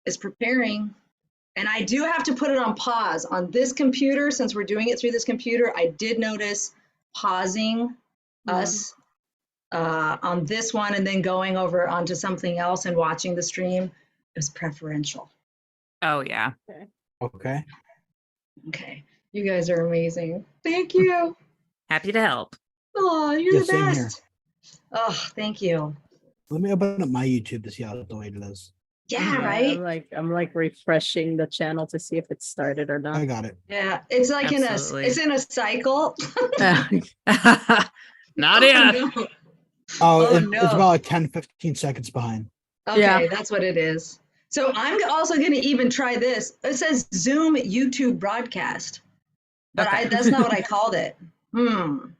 is preparing. And I do have to put it on pause on this computer. Since we're doing it through this computer, I did notice pausing us on this one and then going over onto something else and watching the stream is preferential. Oh, yeah. Okay. Okay. You guys are amazing. Thank you. Happy to help. Oh, you're Yeah, the same here. best. Oh, thank you. Let me open up my YouTube to see how delayed it is. Yeah, right? I'm like refreshing the channel to see if it started or I not. got it. Yeah, it's like Absolutely. it's in a cycle. Not yet. No. It's no. about like 10-15 seconds behind. Okay, Yeah. that's what it is. So I'm also going to even try this. It says Zoom YouTube broadcast, but Okay. that's not what I called it. And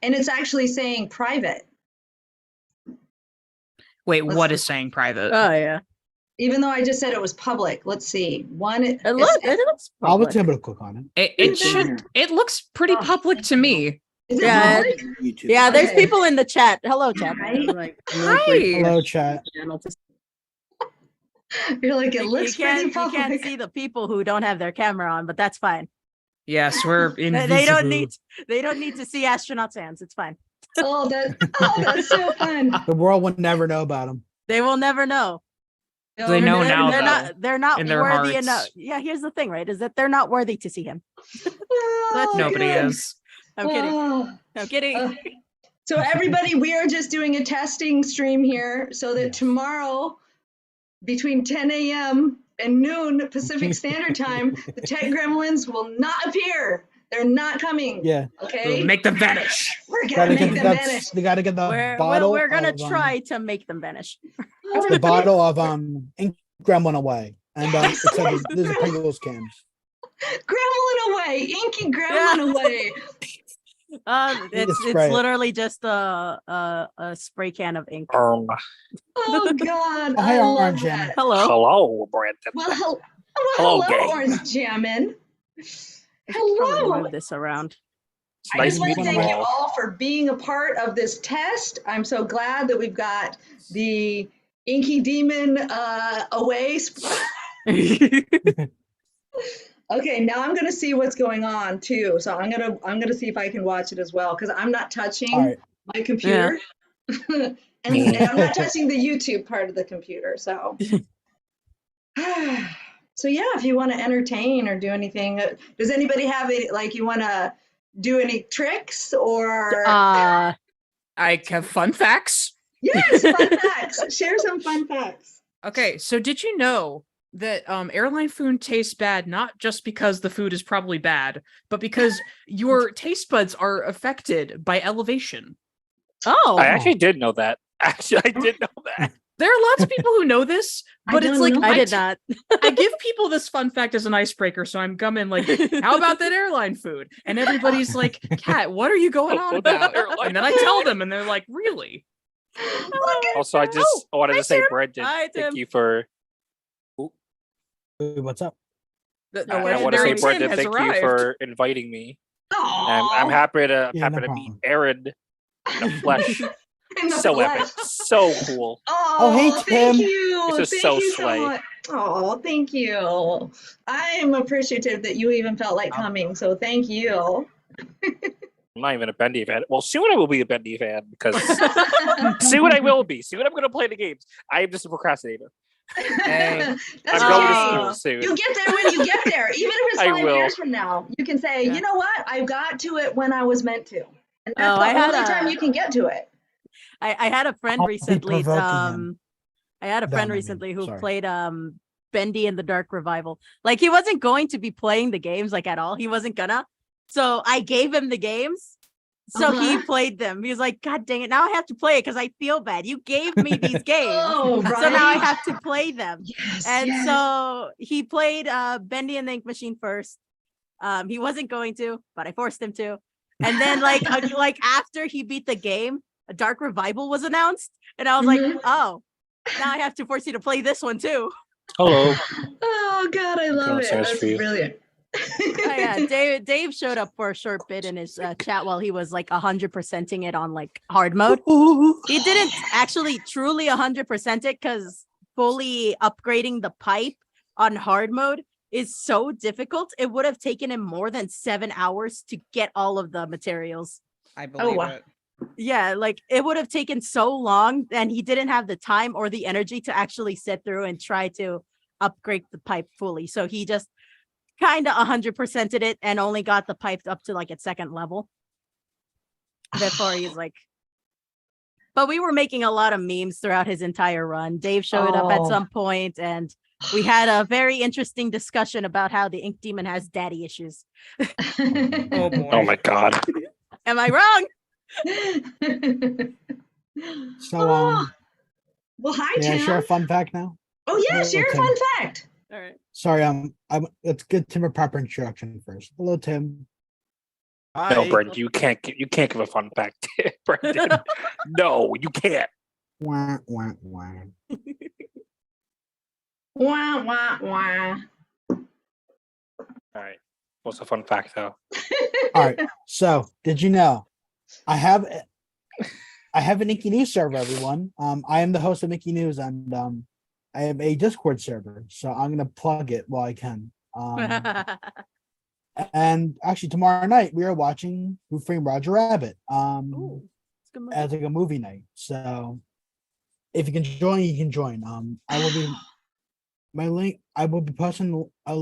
it's actually saying private, Wait, what is saying private? Oh yeah. even though I just said it was public. Let's see. It looks I was public. able to click on it. It looks pretty public to me. Is it Yeah. public? YouTube. Yeah, there's Okay. people in the chat. Hello, chat. Right? Hi. Hello, chat. You're like, it You looks pretty can't public. see the people who don't have their camera on, but that's fine. Yes, we're invisible. They don't need to see astronauts' hands. It's fine. Oh, that's so fun. The world would never know about them. They will never know. They know now, They're not in their worthy hearts. enough. Yeah, here's the thing, right? Is that they're not worthy to see him. Oh, Nobody good. is. I'm kidding. Oh. I'm kidding. So everybody, we are just doing a testing stream here so that Yes. tomorrow between 10 a.m. and noon Pacific Standard Time, the tech gremlins will not appear. They're not coming. Yeah. Okay. We'll make them vanish. We're gonna Gotta make get them vanish. They got to get the We're bottle. gonna of, try to make them vanish. the bottle of ink gremlin away, and it's like there's a Pringles can. Gremlin away, inky gremlin away. It's spray it. literally just a spray can of ink. Oh God, Oh, hi, I love Orange that. Jam. Hello. Hello, Brandon. Well, Hello, hello, gang. Orange Jammin. Probably Hello. move this around. It's I nice just want to meeting thank you you all. all for being a part of this test. I'm so glad that we've got the Inky Demon away. Okay, now I'm gonna see what's going on too. So I'm gonna see if I can watch it as well because I'm not touching All right. my computer, and I'm not touching the YouTube part of the computer. So, so yeah, if you want to entertain or do anything, does anybody have it? Like, you want to do any tricks or? I have fun facts. Yes, fun facts. Share some fun facts. Okay, so did you know that airline food tastes bad not just because the food is probably bad, but because your taste buds are affected by elevation? Oh, I actually did know that. Actually, I did know that. There are lots of people who know this, but it's like I did not. I give people this fun fact as an icebreaker, so I'm gumming like, how about that airline food? And everybody's like, Kat, what are you going on about? And then I tell them, and they're like, really? Also, I wanted hi, to say, Tim. Brandon, Hi, Tim. thank you for. Wait, what's up? The I want to say, legendary Tim Brandon, has thank arrived. you for inviting me. Aww. I'm happy to Yeah, no meet problem. Aaron in the flesh. In the So flesh. epic, so cool. Oh, hey, thank Tim. you. This is Thank so you slay. so much. Oh, thank you. I am appreciative that you even felt like coming. So thank you. I'm not even a Bendy fan. Well, soon I will be a Bendy fan because soon I will be. Soon I'm going to play the games. I am just a procrastinator. Hey. That's I'm going to okay. school soon. You get there when you get there. Even if it's I 5 will. years from now, you can say, Yeah. you know what? I got to it when I was meant to. And that's Oh, I the had only a- time you can get to it. I had a friend I'll be recently. provoking him. I had a That friend I mean, recently who sorry. played Bendy in the Dark Revival. Like, he wasn't going to be playing the games like at all. He wasn't gonna. So I gave him the games. So he played them. He was like, God dang it. Now I have to play it because I feel bad. You gave me these games. Oh, right. So now I have to play them. Yes, And yes. so he played Bendy and the Ink Machine first. He wasn't going to, but I forced him to. And then like after he beat the game, a Dark Revival was announced. And I was like, oh, now I have to force you to play this one too. Hello. Oh, God, I love it. downstairs That's for you. brilliant. Oh, yeah, Dave showed up for a short bit in his chat while he was like 100%ing it on like hard mode. He didn't actually truly 100% it because fully upgrading the pipe on hard mode is so difficult. It would have taken him more than 7 hours to get all of the materials. I believe wow. it. Yeah, like it would have taken so long, and he didn't have the time or the energy to actually sit through and try to upgrade the pipe fully. So he just kind of 100%ed it and only got the pipe up to like its second level before he's like. But we were making a lot of memes throughout his entire run. Dave showed up at some point, and we had a very interesting discussion about how the Ink Demon has daddy issues. Oh boy. Oh my god. Am I wrong? So, well, hi, may I Tim. share a fun fact now? Oh yeah, Hello, share a Tim. fun fact. All right. Sorry, let's get Tim a proper introduction first. Hello, Tim. No, Brendan, you can't give a fun fact, Brendan. No, you can't. Wah, wah, wah. Wah wah wah. All right. What's a fun fact though? All right. So, did you know I have an Inky News server, everyone. I am the host of Inky News, and I have a Discord server. So I'm gonna plug it while I can. And actually, tomorrow night we are watching Who Framed Roger Rabbit. Ooh, it's a good movie. As like a movie night. So if you can join, you can join. I will be my link. I will be posting a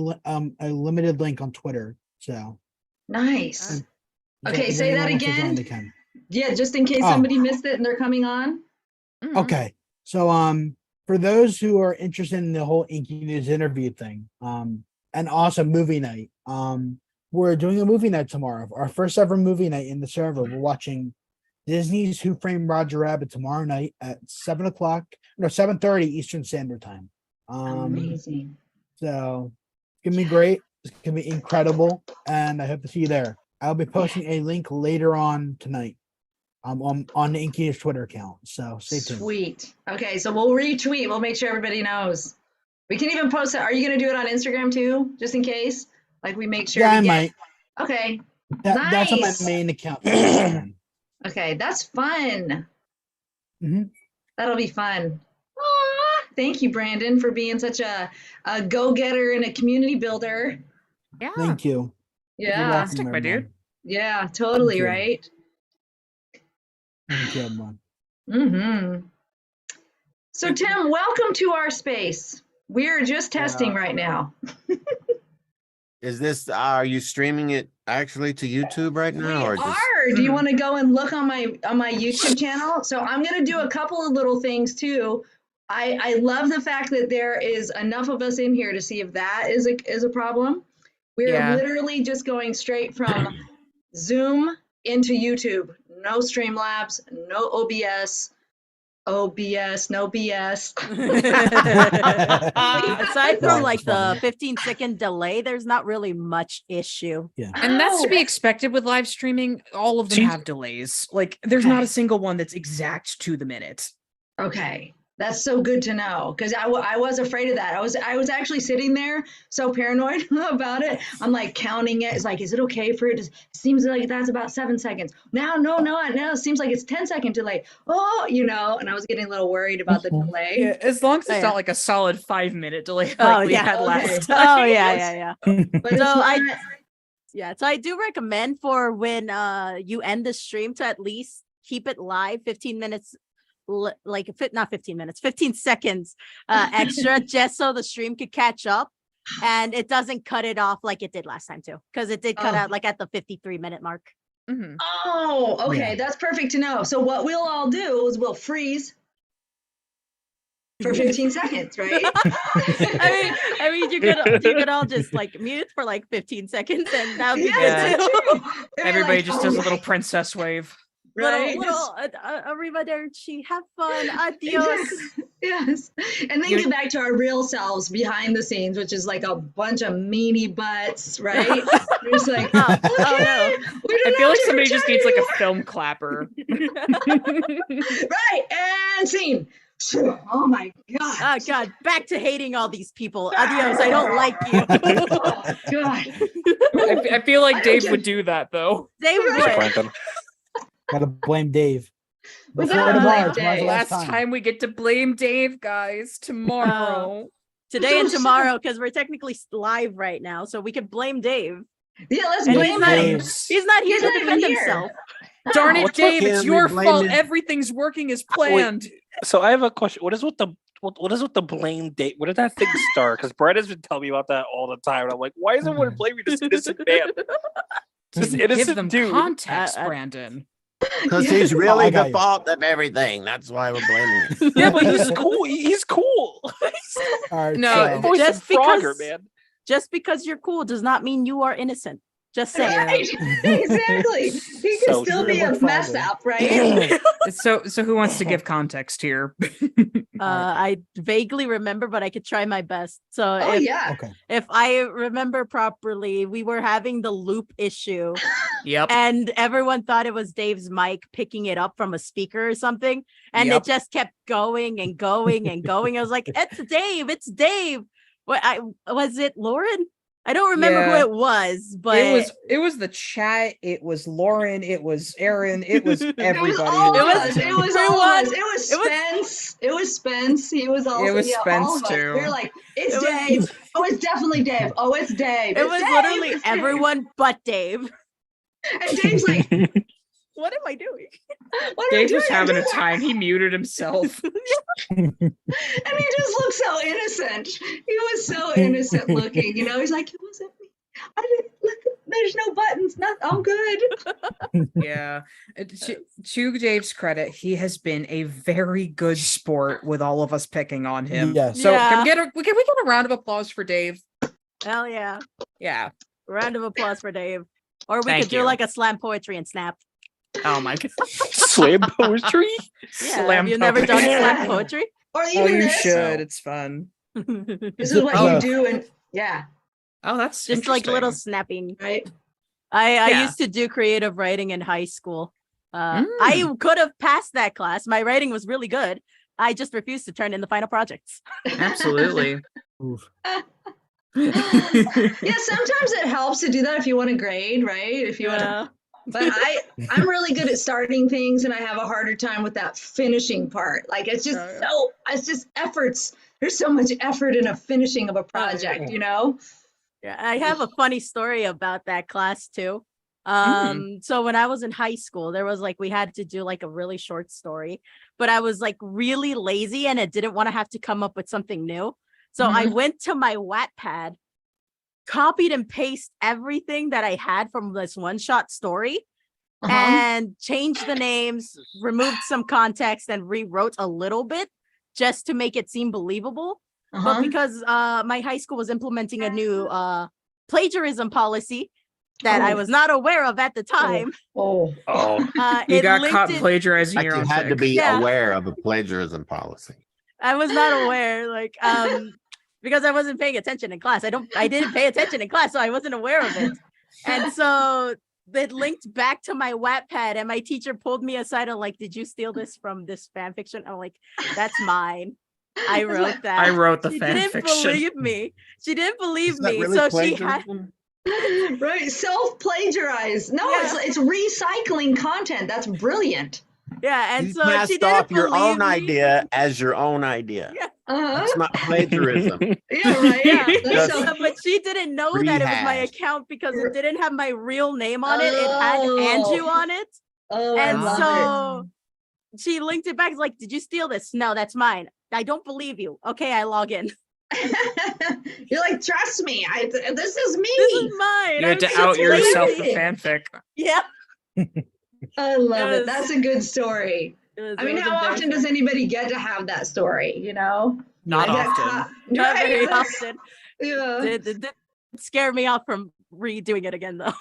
limited link on Twitter. So Nice. if Okay, say anyone that wants to join, again. they can. Yeah, just in case Oh. somebody missed it and they're coming on. Mhm. Okay. So for those who are interested in the whole Inky News interview thing, and also movie night, we're doing a movie night tomorrow. Our first ever movie night in the server. We're watching Disney's Who Framed Roger Rabbit tomorrow night at 7:30 Eastern Standard Time. Amazing. So it's gonna be great. It's gonna be incredible, and I hope to see you there. I'll be posting a link later on tonight. On the Inky News Twitter account. So stay tuned. Sweet. Okay, so we'll retweet. We'll make sure everybody knows. We can even post it. Are you going to do it on Instagram too, just in case? Like we make sure. Yeah, I we get... might. Okay. That's on my Nice. main account. Okay, that's fun. Mhm. That'll be fun. Aw, thank you, Brandon, for being such a go-getter and a community builder. Yeah. Thank you. You're Yeah. welcome, Fantastic, my everyone. dude. Yeah, totally, you. right? Thank you, everyone. Mm-hmm. So, Tim, welcome to our space. We're just testing right now. Are you streaming it actually to YouTube right now, or We just? are. Do you want to go and look on my YouTube channel? So I'm going to do a couple of little things too. I love the fact that there is enough of us in here to see if that is a problem. We're Yeah. literally just going straight from Zoom into YouTube. No Streamlabs, no OBS, no BS. Aside from That's like the funny. 15-second delay, there's not really much issue. Yeah. And that's to Oh, be expected with live streaming. All of them See- have delays. Like, there's not a single one that's exact to the minute. okay. That's so good to know, because I was afraid of that. I was actually sitting there so paranoid about it. I'm like counting it. It's like, is it okay for it? It seems like that's about 7 seconds. Now it seems like it's 10-second delay. Oh, and I was getting a little worried about the delay. Yeah, as long as it's Oh, yeah. not like a solid 5-minute delay like Oh, we yeah. had last Okay. time. Oh yeah. But it's So not, So I do recommend for when you end the stream to at least keep it live 15 minutes, not 15 minutes, 15 seconds extra, just so the stream could catch up and it doesn't cut it off like it did last time too, because it did cut Oh. out like at the 53-minute mark. Mhm. oh, okay. Yeah. That's perfect to know. So what we'll all do is we'll freeze for 15 seconds, right? I mean, you could all just like mute for like 15 seconds, and that would be Yeah. good too. Everybody just does a little princess wave. right? Little arrivederci, have fun, adios. Yes. And then You- get back to our real selves behind the scenes, which is like a bunch of meanie butts, right? We're just like, Oh, okay, oh, we don't I feel know like to somebody just needs pretend like a film clapper. right, and scene. Oh my god. Oh god, back to hating all these people. Adios, I don't like you. Oh god. I feel I like don't Dave get- would do that though. They Right. would. Brandon. Gotta blame Dave. We Before got the a bar, light tomorrow's day. the Last time we get to blame Dave, guys. Tomorrow. Today and tomorrow, because we're technically live right now, so we could blame Dave. Yeah, let's And blame him. he's not here He's to not even defend here. himself. Darn it, Dave! It's Can we your blame fault. his- Everything's working as planned. So I have a question. What is with the blame date? What did that thing start? Because Brett has been telling me about that all the time. And I'm like, why is everyone blaming this innocent man? This Give innocent them dude. context, Brandon. Because Yeah. he's I really got the you. fault of everything. That's why we're blaming him. Yeah, but he's cool. He's cool. All right, No, so, Voice just of Frogger, because- man. Just because you're cool does not mean you are innocent. Just saying. Right. Exactly. He could So still true. be a Look mess farther. up, right? So who wants to give context here? I vaguely remember, but I could try my best. So Oh yeah. okay. if I remember properly, we were having the loop issue Yep. and everyone thought it was Dave's mic picking it up from a speaker or something. And Yep. it just kept going and going and going. I was like, it's Dave. Was it Lauren? I don't remember Yeah. who it was, but It was the chat. It was Lauren. It was Aaron. It was It everybody. was all who of was us. It watching. was all of us. It was It was- Spence. It was Spence. He was also was all Spence, of us. too. We were like, it's It was- Dave. Oh, it's definitely Dave. Oh, it's Dave. it It's was Dave. literally It's Dave." everyone but Dave. And Dave's like, What am I doing? what are you Dave was doing? having a Dave- time. He muted himself. And he just looked so innocent. He was so innocent looking. You know, he's like, it wasn't me. I didn't look. There's no buttons. I'm good. Yeah. To Dave's credit, he has been a very good sport with all of us picking on him. Yes. So Yeah. can we get a round of applause for Dave? Hell yeah. Yeah. Round of applause for Dave. Or we Thank could do you. like a slam poetry and snap. Oh my god. Slam poetry. Yeah. Slam Have you never done poetry. slam poetry? Or Oh, even you this. should. It's fun. This is what Oh. you do. And yeah, Oh, that's Just like little interesting. snapping. right. I Yeah. used to do creative writing in high school. I could have passed that class. My writing was really good. I just refused to turn in the final projects. Absolutely. Oof. Yeah, sometimes it helps to do that if you want to grade, right? If you want to. But I'm really good at starting things, and I have a harder time with that finishing part. Like it's just efforts. There's so much effort in a finishing of a project, you know. Yeah, I have a funny story about that class too. So when I was in high school, there was like we had to do like a really short story, but I was like really lazy and I didn't want to have to come up with something new. So I went to my Wattpad, copied and pasted everything that I had from this one-shot story, and changed the names, removed some context, and rewrote a little bit just to make it seem believable. But because my high school was implementing a new plagiarism policy that I was not aware of at the time, Oh, You it got linked caught it- plagiarizing Like your you own had to thing. be Yeah. aware of a plagiarism policy. I was not aware, like because I wasn't paying attention in class. I didn't pay attention in class, so I wasn't aware of it. And so it linked back to my Wattpad, and my teacher pulled me aside and like, "Did you steal this from this fan fiction?" I'm like, "That's mine. I wrote that." I wrote the She fan didn't fiction. believe me. She didn't believe Is that me. really So she had plagiarism? right. Self-plagiarize. No, Yeah. it's recycling content. That's brilliant. and You so she passed didn't off your believe own me. idea as your own idea. Yeah. That's not plagiarism. Yeah, right. Yeah. That's Just- so, But she didn't know that it was my Rehash. account because it didn't have my real name on it. It had Andrew on it. oh, I And love so she linked it back. Like, "Did you steal this?" "No, that's mine." "I don't believe you." "Okay, I log in." it. You're like, trust me. This is me. "This is mine." You had I'm to so out yourself lazy. the fanfic. Yeah. I love It it. was- That's a good story. I mean, how often does anybody get to have that story? You know, Not Like that often. Not Right? very That's- often. Yeah. It did scare me off from redoing it again, though.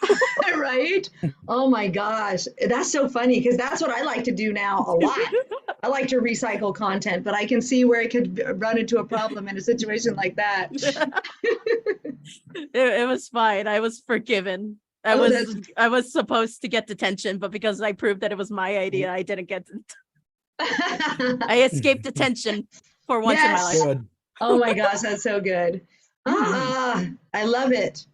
Right? Oh my gosh. That's so funny because that's what I like to do now a lot. I like to recycle content, but I can see where it could run into a problem in a situation like that. It was fine. I was forgiven. Oh, I was supposed to get detention, but because I proved that it was my idea, I didn't get. I escaped detention for once in my Yes. life. Good. Oh my gosh, that's so good. I love it.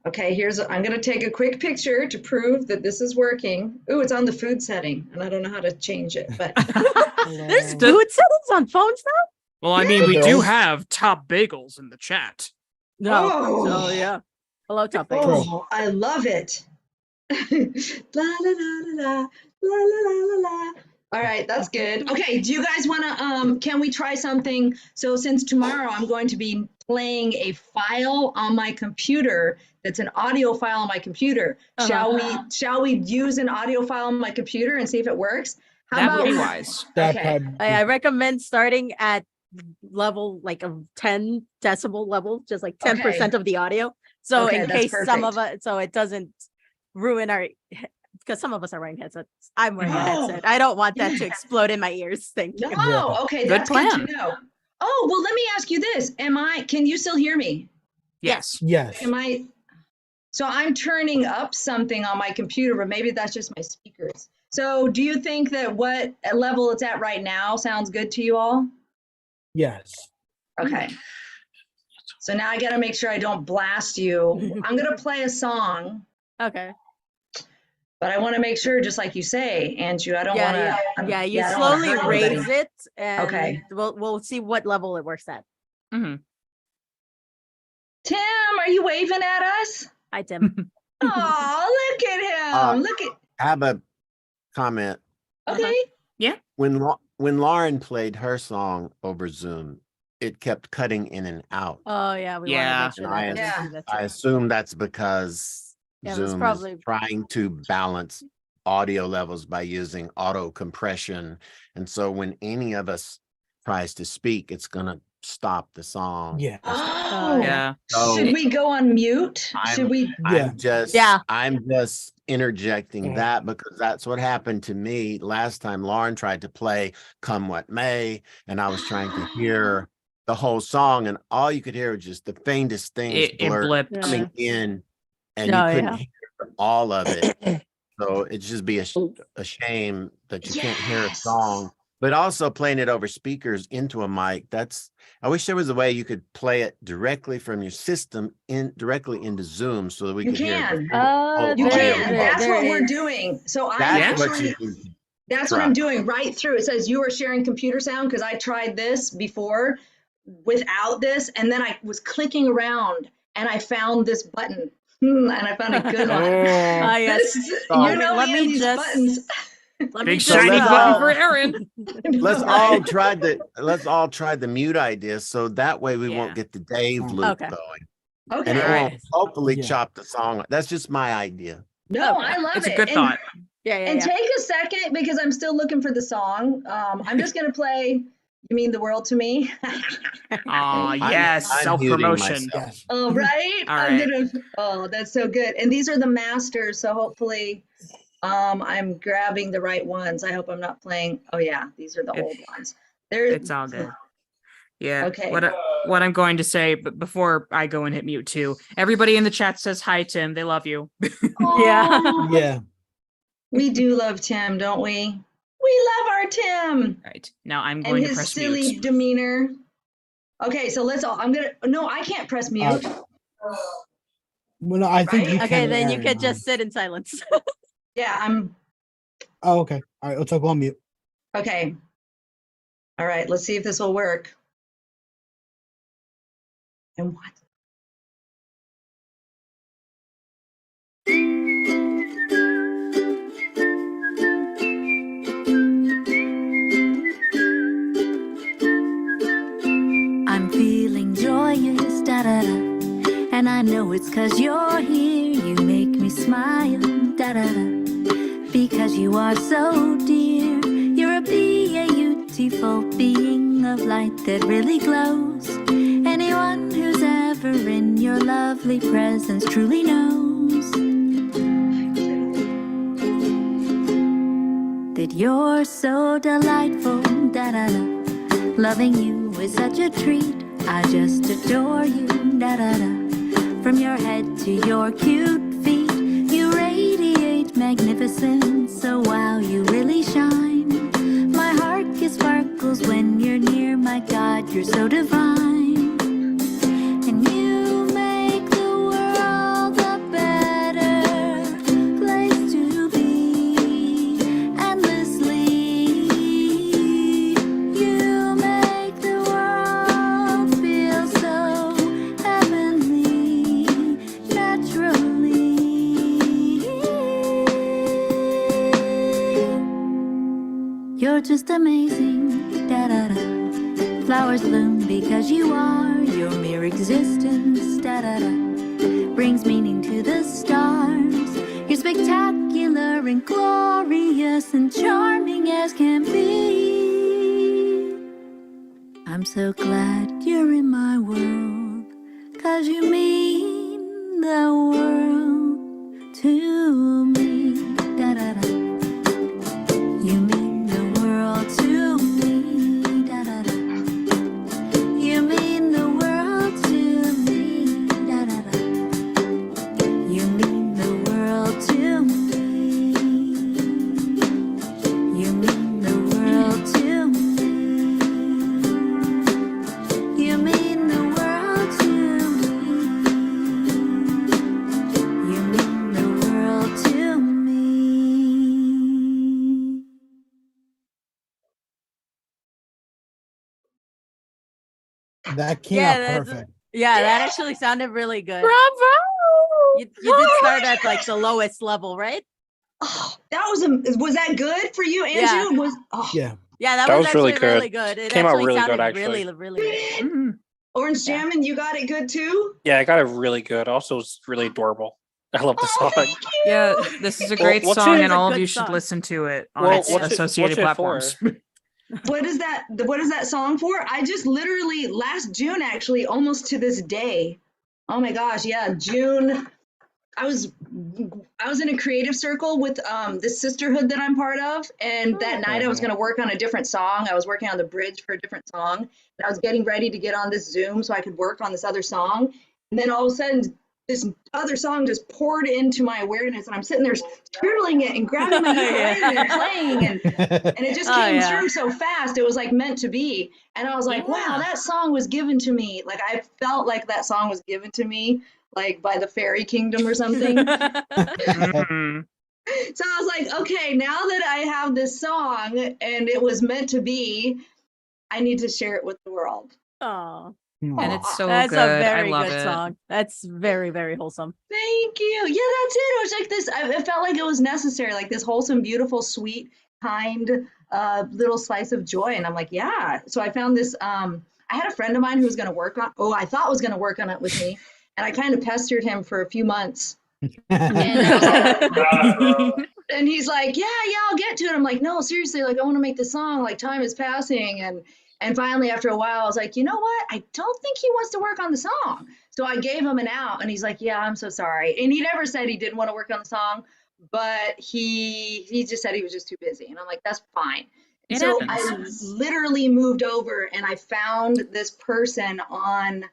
Okay, I'm going to take a quick picture to prove that this is working. Ooh, it's on the food setting, and I don't know how to change it, but There's The- food settings on phones now? Well, I mean, Yeah. we There do is. have top bagels in the chat. No. Oh. Oh, yeah. Hello, Top Bagels. oh, I love it. La la la la la la la la la. All right, that's good. Okay, do you guys want to can we try something? So since tomorrow I'm going to be playing a file on my computer that's an audio file on my computer. Shall we use an audio file on my computer and see if it works? How That would about be we- wise. That Okay. probably- I recommend starting at level like a 10 decibel level, just like 10% of the audio. So Okay, in that's case some of perfect. us, so it doesn't ruin our, because some of us are wearing headsets. I'm wearing a Oh, headset. I don't want that to yeah. explode in my ears. Thank you. No, Yeah. okay, Good that's good plan. to know. Oh, well, let me ask you this. Can you still hear me? Yes. Yes. So I'm turning up something on my computer, but maybe that's just my speakers. So do you think that what level it's at right now sounds good to you all? Yes. Okay. So now I got to make sure I don't blast you. I'm going to play a song, Okay. but I want to make sure, just like you say, Andrew, I don't want to. Yeah, you I don't wanna slowly hurt raise anybody. it and Okay. we'll see what level it works at. hmm Tim, are you waving at us? Hi, Tim. Oh, look at him. Look at. I have a comment. Okay. When Lauren played her song over Zoom, it kept cutting in and out. Oh yeah, we Yeah. want to make sure that Yeah. doesn't do that I too. assume that's because Yeah, that's Zoom probably- is trying to balance audio levels by using auto compression. And so when any of us tries to speak, it's gonna stop the song. Yeah. Oh, Yeah. So should we go on mute? Should we? Yeah. I'm just interjecting Yeah. that because that's what happened to me last time. Lauren tried to play Come What May, and I was trying to hear the whole song, and all you could hear was just the faintest things It blur blipped. Yeah. coming in, and Oh, you couldn't yeah. hear all of it. So it'd just be a shame that you can't hear a Yes. song. But also playing it over speakers into a mic, I wish there was a way you could play it directly from your system directly into Zoom so that we You could hear can. the whole You audio. can. That's there what we're is. doing. So I'm That's what actually. you need. That's what I'm doing right through. It says you are sharing computer sound because I tried this before without this, and then I was clicking around and I found this button, and I found a good one. Ah, yes. You know Let me me and these just- buttons. Let me Big just, shiny let's button all- for Aaron. Let's all try the mute idea so that way we Yeah. won't get the Dave loop Okay. going. Okay. And it Alright. won't hopefully Yeah. chop the song. That's just my idea. No, Okay. I love It's it. a good And- thought. yeah. And take a second because I'm still looking for the song. I'm just gonna play "You Mean the World to Me." Aw, I'm yes, muting self-promotion. myself. Yes. Oh, right. All I'm right. gonna. Oh, that's so good. And these are the masters, so hopefully, I'm grabbing the right ones. I hope I'm not playing. Oh yeah, these are the It- old ones. They're. It's all good. Yeah. Okay. What I'm going to say, but before I go and hit mute too, everybody in the chat says hi, Tim. They love you. Yeah. Aw, Yeah. We do love Tim, don't we? We love our Tim Right. Now I'm and going to his press silly mute. demeanor. Okay, so let's all. I'm gonna. No, I can't press mute. Well, no, I think Right? you Okay, can. then you Aaron, could just sit in silence. Yeah, I'm. Oh, okay. All right. Let's go on mute. Okay. All right, let's see if this will work. And what? I'm feeling joyous, da da da. And I know it's 'cause you're here. You make me smile, da da da. Because you are so dear. You're a beautiful being of light that really glows. Anyone who's ever in your lovely presence truly knows that you're so delightful, da da da. Loving you is such a treat. I just adore you, da da da. From your head to your cute feet, you radiate magnificence. So wow, you really shine. My heart gets sparkles when you're near. My God, you're so divine. And you make the world a just amazing. Da da da. Flowers bloom because you are. Your mere existence, da da da, brings meaning to the stars. You're spectacular and glorious and charming as can be. I'm so glad you're in my world, 'cause you mean the world to me. Da da da. You mean the world to me. Da da da. You mean the world to me. Da da da. You mean the world to me. You mean the world to me. You mean the world to me. You mean the world to me. That came Yeah, out that's- perfect. Yeah, that actually sounded really good. Bravo! You did start at like the lowest level, right? Oh, that was that good for you, Anju? Yeah. Was Yeah. Yeah, that That was was really actually really good. good. It Came out actually really good, sounded actually. really good. Mhm. Orange Yeah. Jammin', you got it good too? Yeah, I got it really good. Also, it's really adorable. I love the Oh, song. thank you. Yeah, this is a Well, great what's song, it- and all of Good you should song. listen to it on Well, its what's it- associated what's it platforms. for? What is that song for? I just literally last June, actually, almost to this day. Oh my gosh, yeah, June. I was in a creative circle with this sisterhood that I'm part of, and that night I was going to work on a different song. I was working on the bridge for a different song, and I was getting ready to get on this Zoom so I could work on this other song. And then all of a sudden, this other song just poured into my awareness, and I'm sitting there scribbling it and grabbing my ukulele and playing, and it just Oh, came yeah. through so fast. It was like meant to be. And I was like, wow, Yeah. that song was given to me. Like I felt like that song was given to me, like by the fairy kingdom or something. Mhm. So I was like, okay, now that I have this song and it was meant to be, I need to share it with the world. Oh, And it's so that's good. a I very love good it. song. That's very, very wholesome. Thank you. Yeah, that's it. It was like this. It felt like it was necessary, like this wholesome, beautiful, sweet, kind little slice of joy. And I'm like, yeah. So I found this. I had a friend of mine who was going to work on. Oh, I thought was going to work on it with me, and I kind of pestered him for a few months. And I was like, and he's like, yeah, I'll get to it. I'm like, no, seriously, like I want to make the song. Like time is passing, and finally after a while, I was like, you know what? I don't think he wants to work on the song. So I gave him an out, and he's like, yeah, I'm so sorry. And he never said he didn't want to work on the song, but he just said he was just too busy. And I'm like, that's fine. And It so happens. I literally moved over, and I found this person on.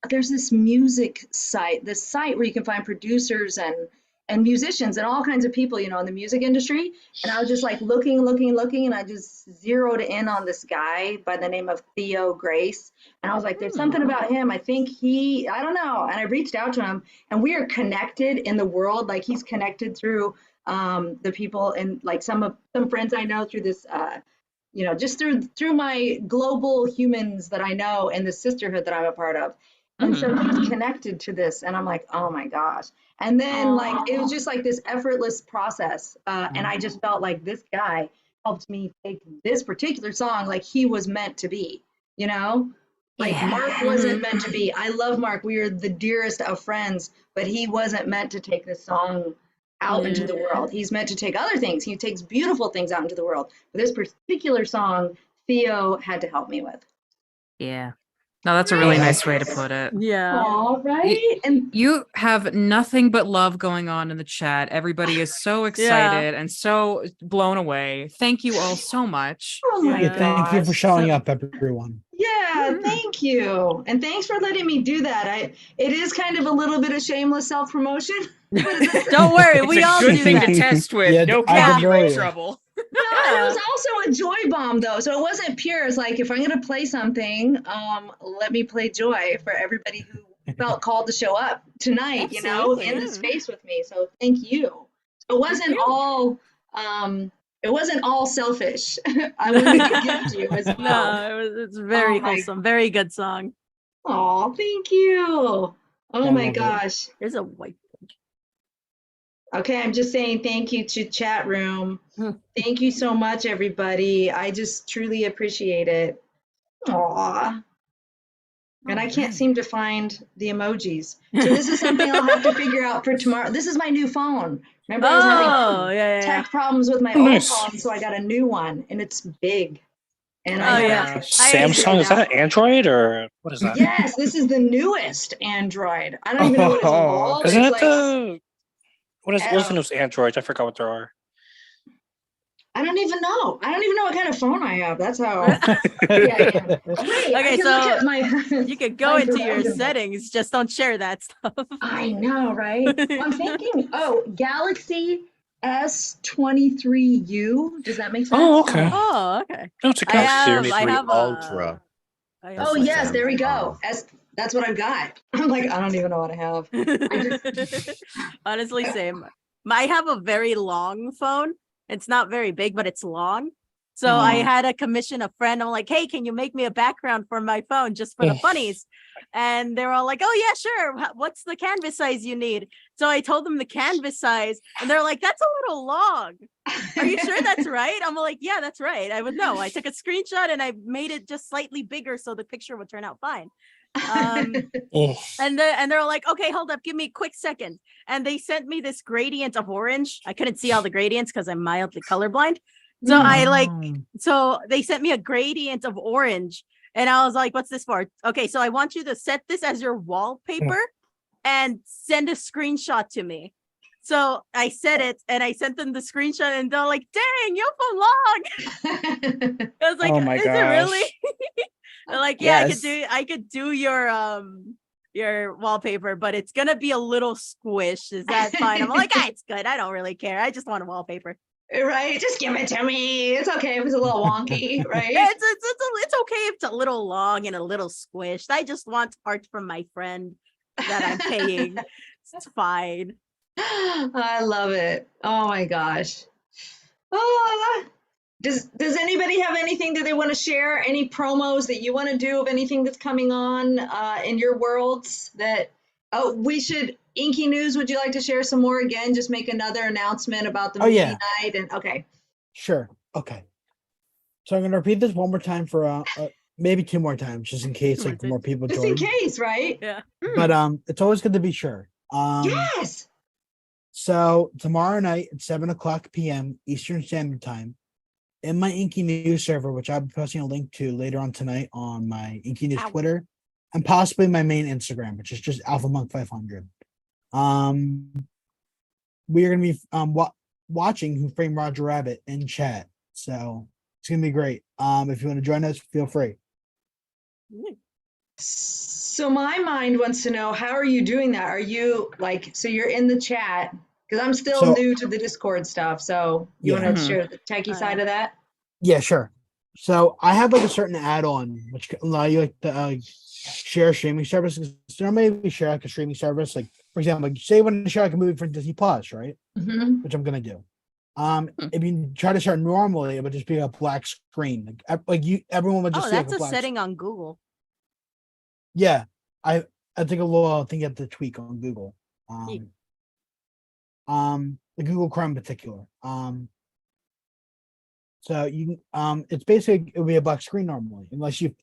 There's this music site, this site where you can find producers and musicians and all kinds of people, you know, in the music industry. And I was just like looking, and I just zeroed in on this guy by the name of Theo Grace. And I was like, there's something about him. I think I don't know. And I reached out to him, and we are connected in the world. Like he's connected through the people and like some friends I know through this, you know, just through my global humans that I know and the sisterhood that I'm a part of. And so he's connected to this, and I'm like, oh my gosh. And then like it was just like this effortless process, and I just felt like this guy helped me take this particular song like he was meant to be, you know? Like Mark wasn't meant to be. I love Mark. We are the dearest of friends, but he wasn't meant to take this song out into the world. He's meant to take other things. He takes beautiful things out into the world. But this particular song, Theo had to help me with. Yeah. No, that's a really nice way to put it. Yeah. All right. And You have nothing but love going on in the chat. Everybody is so excited and so blown away. Thank you all so much. oh my Yeah. Thank you for gosh. showing up, everyone. Yeah, thank you. And thanks for letting me do that. It is kind of a little bit of shameless self-promotion. Don't worry, It's we a all good do thing that. to test with. Yeah, No I copyright agree. trouble. No, and it was also a joy bomb though. So it wasn't pure. It's like if I'm gonna play something, let me play joy for everybody who felt called to show up tonight, you know, in Absolutely. this space with me. So thank you. It wasn't all selfish. I wanted to gift you as well. No, it's very Oh my- wholesome. Very good song. Oh, thank you. Oh I my love it. gosh. There's a white. Okay, I'm just saying thank you to chat room. Thank you so much, everybody. I just truly appreciate it. Aw. And I can't seem to find the emojis. So this is something I'll have to figure out for tomorrow. This is my new phone. Remember, I was having yeah. tech problems with my Oh, old nice. phone, so I got a new one, and it's big. And Oh, I yeah. have Samsung, is that an Android or what is that? Yes, this is the newest Android. I don't even know what it's called. Isn't It's it like the what's the newest Androids? I forgot what there are. I don't even know. I don't even know what kind of phone I have. That's how. Yeah. Oh, wait, I Okay, can so look at my. you could go my into your provider. settings, just don't share that stuff. I know, right? I'm thinking. Oh, Galaxy S23U. Does that make sense? Oh, okay. Oh, okay. No, it's a I Galaxy have Series. I have Ultra. I Oh That's yes, there we go. Samsung. That's what I've got. I'm like, I don't even know what I have. honestly same. I have a very long phone. It's not very big, but it's long. So I had to commission a friend. I'm like, hey, can you make me a background for my phone just for the funnies? And they're all like, oh yeah, sure. What's the canvas size you need? So I told them the canvas size, and they're like, that's a little long. Are you sure that's right? I'm like, yeah, that's right. I would know. I took a screenshot and I made it just slightly bigger so the picture would turn out fine. And they're like, okay, hold up, give me a quick second. And they sent me this gradient of orange. I couldn't see all the gradients because I'm mildly colorblind. So so they sent me a gradient of orange, and I was like, what's this for? Okay, so I want you to set this as your wallpaper and send a screenshot to me. So I said it, and I sent them the screenshot, and they're like, dang, your phone long. I was like, Oh my is it gosh. really? They're like, yeah, Yes. I could do your wallpaper, but it's gonna be a little squish. Is that fine? I'm like, it's good. I don't really care. I just want a wallpaper. Right? Just give it to me. It's okay if it's a little wonky, right? It's okay if it's a little long and a little squished. I just want art from my friend that I'm paying. It's fine. I love it. Oh my gosh. Oh, does anybody have anything that they want to share? Any promos that you want to do of anything that's coming on in your worlds that we should Inky News, would you like to share some more again? Just make another announcement about the movie night and okay. Sure. Okay. So I'm gonna repeat this one more time for maybe two more times, just in case like more people Just join. in case, right? Yeah. But it's always good to be sure. Yes. So tomorrow night at 7:00 p.m. Eastern Standard Time, in my Inky News server, which I'll be posting a link to later on tonight on my Inky News Twitter and possibly my main Instagram, which is just AlphaMonk500. We are gonna be watching Who Framed Roger Rabbit in chat, so it's gonna be great. If you want to join us, feel free. So my mind wants to know, how are you doing that? Are you like, so you're in the chat? Because I'm still new to the Discord stuff. So you want to share the techie side of that? Yeah, sure. So I have like a certain add-on which can allow you like to share streaming services. So normally we share like a streaming service, like for example, like say you want to share like a movie for Disney Plus, right? Which I'm gonna do. If you try to share normally, it would just be a black screen. Like everyone would just see that's like a setting on Google. Yeah, I think a little thing you have to tweak on Google. The Google Chrome in particular. So you it's basically it would be a black screen normally, unless you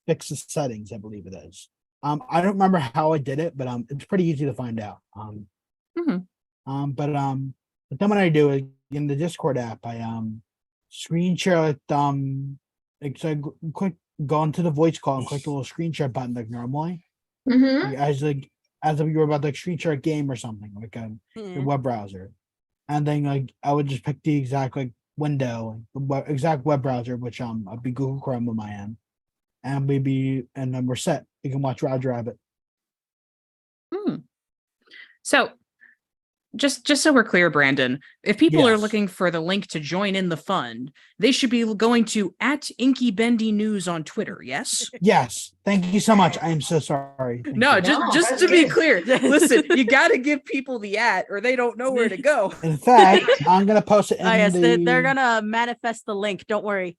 fix the settings, I believe it is. I don't remember how I did it, but it's pretty easy to find out. But then what I do is in the Discord app, I screen share it, like so I go into the voice call and click the little screen share button like normally. Like, as if you were about to like screen share a game or something, like your web browser. And then like I would just pick the exact like window, exact web browser, which I'd be Google Chrome on my end. And then we're set. You can watch Roger Rabbit. So just so we're clear, Brandon, if people are Yes. looking for the link to join in the fun, they should be going to @InkyBendyNews on Twitter, yes? Yes. Thank you so much. I am so sorry. Thank No, you. just that's to be good. clear, listen, you got to give people the @ or they don't know where to go. In fact, I'm gonna post it in Yes, the. they're gonna manifest the link. Don't worry.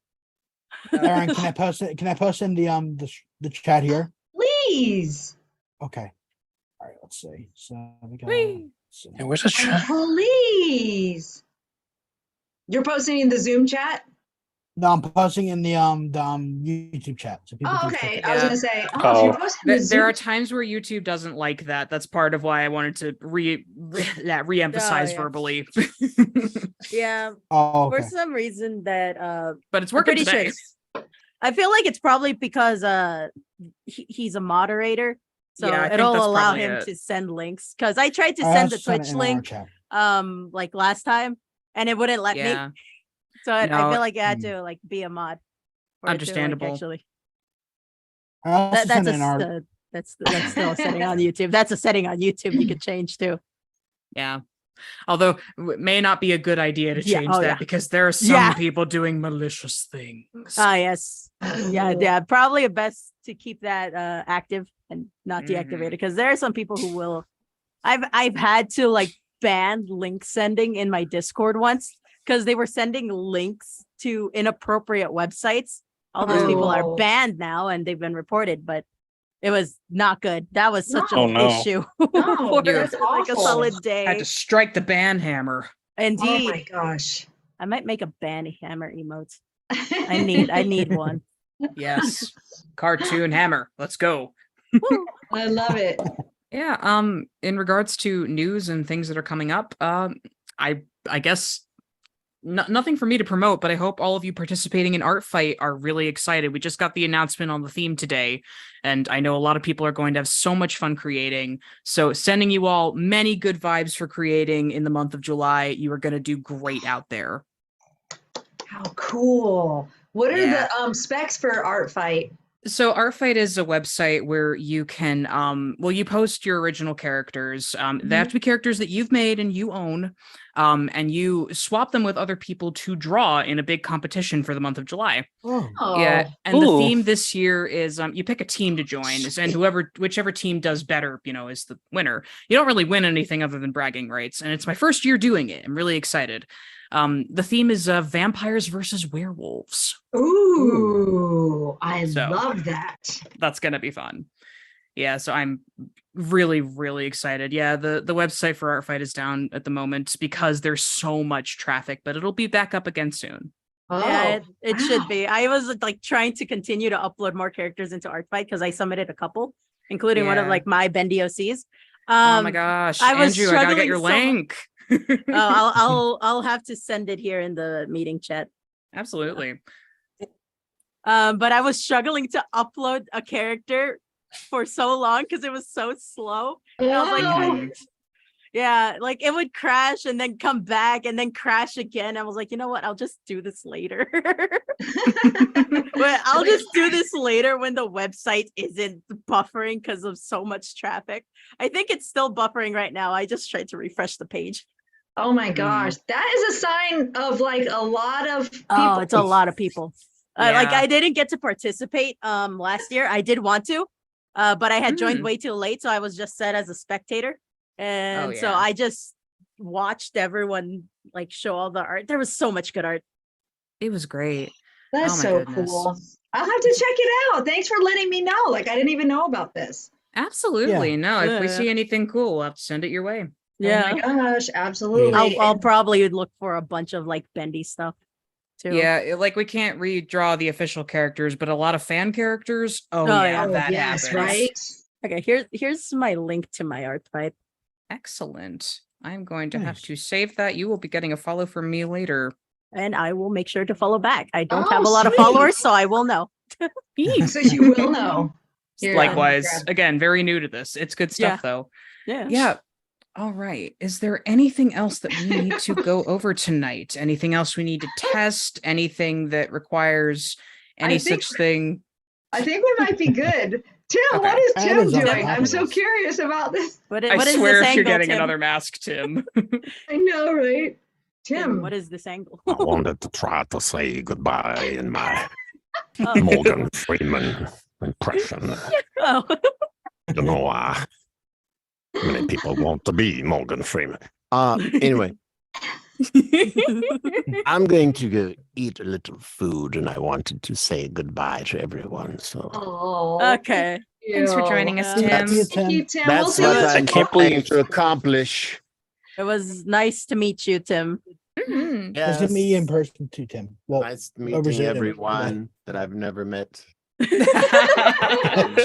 Aaron, can I post it? Can I post in the chat here? Please. Okay. All right. Let's see. So we got. Whee! So, Hey, where's the chat? Please. You're posting in the Zoom chat? no, I'm posting in the YouTube chat so people Oh, can okay. check it. I was Yeah. gonna say, if Oh. you're posting in the There Zoom are times where YouTube doesn't like that. That's part of why I wanted to re-emphasize yeah. verbally. Yeah, Oh, for okay. some reason that But it's I'm working pretty sure today. I feel like it's probably because he's a moderator, so Yeah, I think it'll that's allow probably him it. to send links. Because I tried to I send also the sent it Twitch in our link chat. like last time, and it wouldn't let me. Yeah, So I No, feel like I had mm. to like be a mod. For it to, like, understandable. actually, I also that's sent it in our. that's still a setting on YouTube. That's a setting on YouTube you could change too. Yeah. Although it may not be a good idea to Yeah, change oh, that yeah. because there are some Yeah. people doing malicious things. Ah, yes. Yeah, probably best to keep that active and not Mhm. deactivated because there are some people who will. I've had to like ban link sending in my Discord once because they were sending links to inappropriate websites. All those people are Oh. banned now and they've been reported, but it was not good. That was such No. an Oh, no. issue No, for that's like a awful. solid Had day. to strike the ban hammer. Indeed, Oh my gosh. I might make a ban hammer emote. I need one. Yes. Cartoon hammer. Let's go. Woo. I love it. Yeah, in regards to news and things that are coming up, I guess nothing for me to promote, but I hope all of you participating in Art Fight are really excited. We just got the announcement on the theme today, and I know a lot of people are going to have so much fun creating. So sending you all many good vibes for creating in the month of July. You are going to do great out there. How cool. What are Yeah. the specs for Art Fight? So Artfight is a website where you can you post your original characters. They have to be characters that you've made and you own, and you swap them with other people to draw in a big competition for the month of July. Oh, Yeah, Oh, and the Ooh. theme this year is you pick a team to join, and whichever team does better, is the winner. You don't really win anything other than bragging rights, and it's my first year doing it. I'm really excited. The theme is vampires versus werewolves. ooh, I So- love that. That's gonna be fun. Yeah, so I'm really, really excited. Yeah, the website for Artfight is down at the moment because there's so much traffic, but it'll be back up again soon. Oh, Yeah, it should wow. be. I was like trying to continue to upload more characters into Artfight because I submitted a couple, including one of Yeah. like my Bendy OCs. Oh my gosh, I was Andrew, I gotta get struggling your so mu- link. I'll have to send it here in the meeting chat. Absolutely. But I was struggling to upload a character for so long because it was so slow. And I was like, Mhm. yeah, like it would crash and then come back and then crash again. I was like, you know what? I'll just do this later. But I'll just do this later when the website isn't buffering because of so much traffic. I think it's still buffering right now. I just tried to refresh the page. Oh my gosh, that is a sign of like a lot of people. Oh, it's a lot of people. Like Yeah. I didn't get to participate last year. I did want to, but I had joined Mm. way too late, so I was just set as a spectator. And so yeah. I just watched everyone like show all the art. There was so much good art. It was great. That's Oh my so goodness. cool. I'll have to check it out. Thanks for letting me know. Like I didn't even know about this. Absolutely. No, if we Yeah. see anything cool, we'll have to send it your way. Yeah. Oh my gosh, absolutely. I'll probably look for a bunch of like Bendy stuff too. Yeah, like we can't redraw the official characters, but a lot of fan characters. Oh, Oh, yeah, yeah. Oh, that yes, happens. right? Okay, here's my link to my art fight. Excellent. I'm going to have Nice. to save that. You will be getting a follow from me later. And I will make sure to follow back. I don't Oh, have a lot of sweet. followers, so I will know. So you will know. Here, Likewise, grab- again, very new to this. It's good stuff, though. Yeah. Yeah. All right. Is there anything else that we need to go over tonight? Anything else we need to test? Anything that requires any I think- such thing? I think we might be good. Tim, Okay. what is That Tim is on doing? top I'm of so this. curious about this. What I is swear this if you're angle, getting Tim? another mask, Tim. I know, right? Tim. What is this angle? I wanted to try to say goodbye in my Oh. Morgan Freeman impression. Oh. You know, many people want to be Morgan Freeman. Anyway, I'm going to go eat a little food, and I wanted to say goodbye to everyone. So Oh, Okay. Thanks for joining us, Yeah. Tim. See you, Thank you, Tim. Tim. We'll that's see what you I'm I can't trying believe- to accomplish. It was nice to meet you, Tim. Mhm. Nice to meet you in person too, Tim. Well, Nice over meeting Zoom. everyone that I've never met. Have a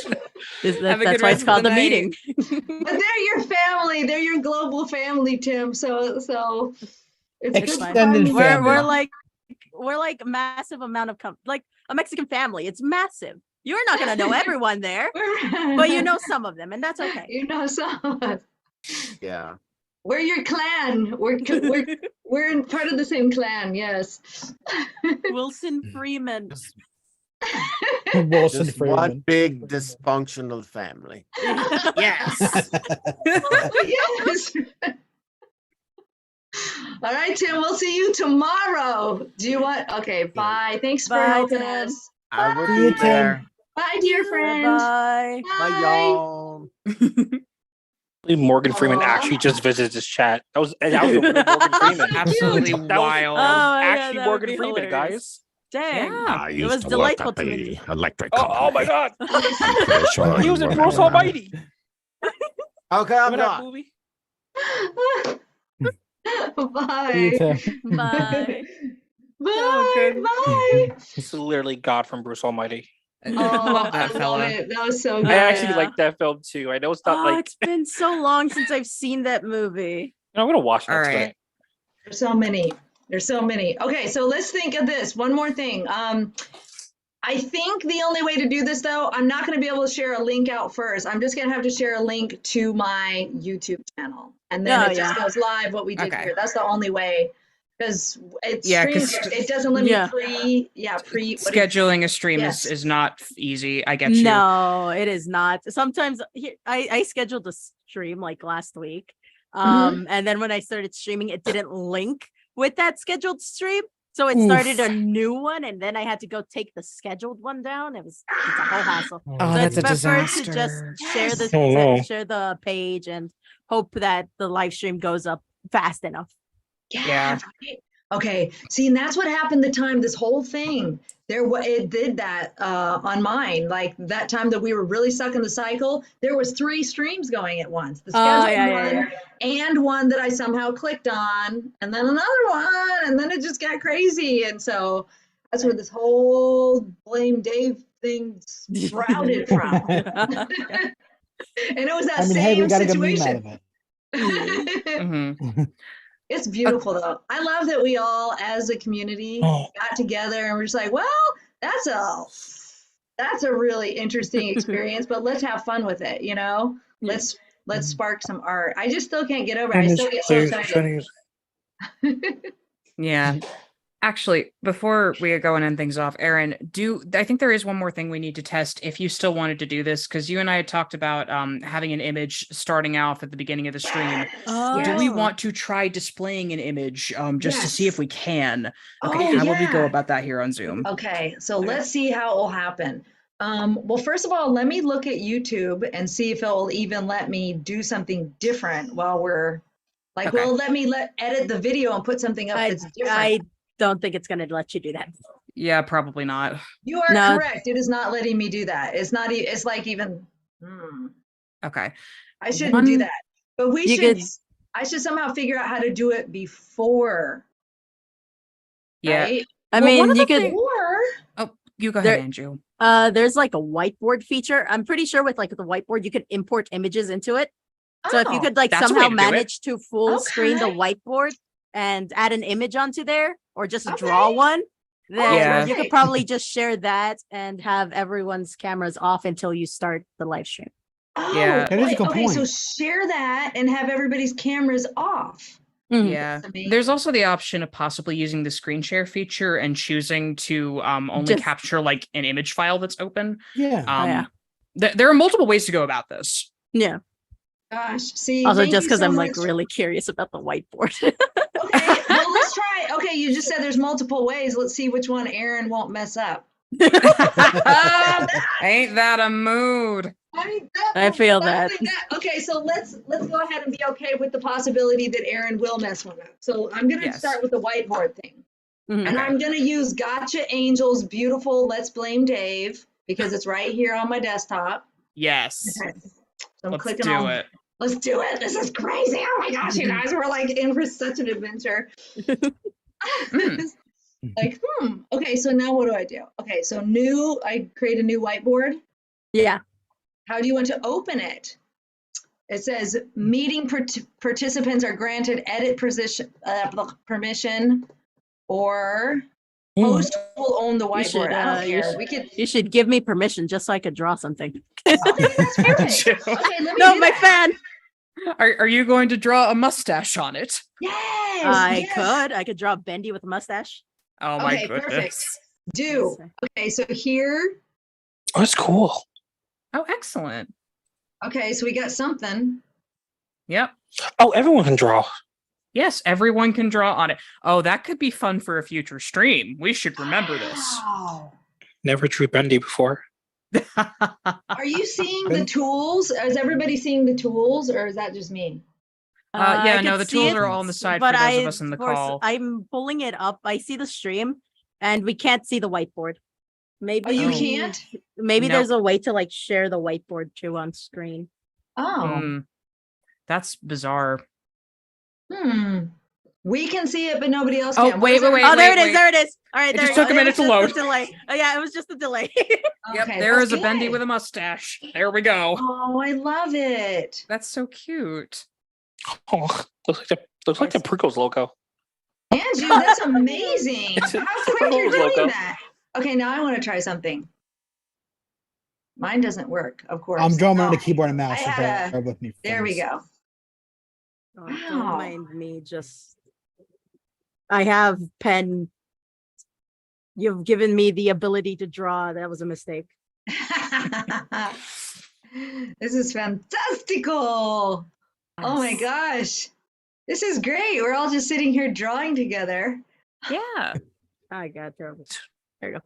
That's good why it's rest of called the a meeting. But they're your family. They're your global family, Tim. So it's good Extended fun. family. We're like a massive amount of like a Mexican family. It's massive. You're not gonna know everyone there, but you know some of them, and that's okay. You know some. Yeah. We're your clan. We're in part of the same clan. Yes. Wilson Freeman. Wilson Just one Freeman. big dysfunctional family. Yes. Yes. All right, Tim. We'll see you tomorrow. Do you want? Okay. Bye. Thanks for Bye, helping Tim. us. I will See you, be there. Tim. Bye, dear friend. Bye. Bye, y'all. Morgan Freeman Aw. actually just visited this chat. That was Morgan Freeman. Absolutely That was- wild. Oh my God, actually that would Morgan be Freeman, hilarious. guys. Dang. Yeah. It was delightful to meet you. electric Oh my God. Sure, He was in you Bruce remember Almighty. Okay, I'm Remember that gone. movie? See you, Bye. Tim. Bye. Bye. good. Bye. This is literally God from Bruce Almighty. I Oh, love that I fella. love it. That was so good. I actually yeah. like that film too. I know it's not Oh, like it's been so long since I've seen that movie. I'm gonna watch that All right. tonight. There's so many. There's so many. Okay, so let's think of this. One more thing. I think the only way to do this, though, I'm not going to be able to share a link out first. I'm just going to have to share a link to my YouTube channel, and then Oh, it just goes live. What we did Okay. here. That's the only way, because it Yeah, streams. 'cause- It doesn't let me Yeah. pre. what is- Scheduling a stream Yes. is not easy. I get you. No, it is not. Sometimes I scheduled a stream like last week. Mhm. And then when I started streaming, it didn't link with that scheduled stream. So it started a new one, and then I had to go take the scheduled one down. It's a whole hassle. Oh, So that's it's a preferred disaster. to just share the Oh, no. share the page and hope that the live stream goes up fast enough. Yeah. Right. Okay. See, and that's what happened the time this whole thing. It did that on mine. Like that time that we were really stuck in the cycle, there was 3 streams going at once. The scheduled one and one that I somehow clicked on, and then another one, and then it just got crazy. And so that's where this whole blame Dave thing sprouted from. And it was that I mean, same hey, we got a good meme out situation. of it. hmm It's beautiful though. I love that we all, as a community, got together and we're just like, well, that's a really interesting experience, but let's have fun with it, you know? Let's spark some art. I just still can't get over it. I still get so excited. Yeah. Actually, before we go and end things off, Aaron, I think there is one more thing we need to test if you still wanted to do this, because you and I had talked about having an image starting off at the beginning of the stream. Do we want to try displaying an image just to see if we can? Okay, how would we go about that here on Zoom? Okay, so let's see how it will happen. Well, first of all, let me look at YouTube and see if it will even let me do something different while we're like, well, let me edit the video and put something up that's different. I don't think it's going to let you do that. Yeah, probably not. You are correct. It is not letting me do that. It's not. It's like even. Okay. I shouldn't do that. But I should somehow figure out how to do it before. Yeah. Right? I mean, you could. Oh, you go ahead, Andrew. There's like a whiteboard feature. I'm pretty sure with like the whiteboard, you could import images into it. So if you could like somehow manage to full screen the whiteboard and add an image onto there, or just draw one, then you could probably just share that and have everyone's cameras off until you start the live stream. Yeah. That is a good point. So share that and have everybody's cameras off. Yeah. There's also the option of possibly using the screen share feature and choosing to only capture like an image file that's open. Yeah. There are multiple ways to go about this. Yeah. Gosh, see. Also, just because I'm like really curious about the whiteboard. Okay, well, let's try. Okay, you just said there's multiple ways. Let's see which one Aaron won't mess up. Ain't that a mood? I feel that. Okay, so let's go ahead and be okay with the possibility that Aaron will mess one up. So I'm gonna start with the whiteboard thing, and I'm gonna use Gotcha Angel's beautiful "Let's Blame Dave" because it's right here on my desktop. Yes. Okay. So I'm Let's clicking do on it. Let's do it. This is crazy. Oh my gosh, you guys, we're like in for such an adventure. Like, okay, so now what do I do? Okay, so I create a new whiteboard. Yeah. How do you want to open it? It says meeting participants are granted edit permission, or host will own the whiteboard. I don't care. You should give me permission just so I could draw something. Okay, that's perfect. Okay, let me No, do my that. fan. Are you going to draw a mustache on it? Yes, I could draw Bendy with a mustache. Oh my Okay, goodness. perfect. Do. Okay, so here. Oh, that's cool. Oh, excellent. Okay, so we got something. Yep. Oh, everyone can draw. Yes, everyone can draw on it. Oh, that could be fun for a future stream. We should remember this. Wow. Never drew Bendy before. Are you seeing the tools? Is everybody seeing the tools, or is that just me? Yeah, I no, could the see tools it, are all on the side but for those of us in the call. I'm pulling it up. I see the stream, and we can't see the whiteboard. Maybe Oh, you can't? Maybe Nope. there's a way to like share the whiteboard too on screen. Oh. That's bizarre. We can see it, but nobody else Oh, can. wait. Oh, there it is. There it is. All right, It there just you took go. a minute to load. Delay. Oh yeah, it was just a delay. Yep, Okay, there that's is a Bendy good. with a mustache. There we go. Oh, I love it. That's so cute. Oh, looks like the Prickles logo. Andrew, that's amazing. It's a How quick you're Prickles doing logo. that. Okay, now I want to try something. Mine doesn't work, of course. I'm drawing on Oh, the keyboard and mouse. I So had bear with me. There we friends. go. Oh, don't Wow. mind me. I have pen. You've given me the ability to draw. That was a mistake. This is fantastical. Oh my gosh. This is great. We're all just sitting here drawing together. Yeah. I got there. There you go.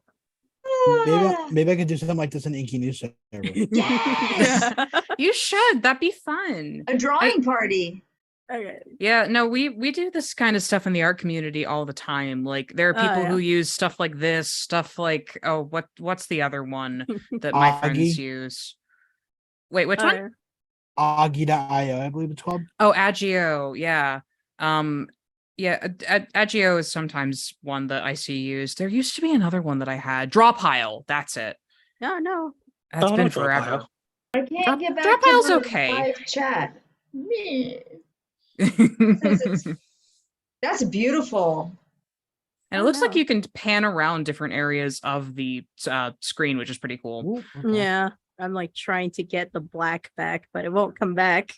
Maybe I could do something like this in Inky News server. Yes. You should. That'd be fun. A drawing party. Okay. Yeah, no, we do this kind of stuff in the art community all the time. Like there are people who use stuff like this, stuff like what's the other one that my friends Augie. use? Wait, which one? Augie.io, I believe it's called. Oh, Agio, yeah. Yeah, Agio is sometimes one that I see used. There used to be another one that I had. Drawpile, that's it. No. That's Oh, been no, forever. I can't get back Drawpile's to the okay. live chat. That's beautiful. And it looks like you can pan around different areas of the screen, which is pretty cool. Ooh, okay. Yeah. I'm like trying to get the black back, but it won't come back.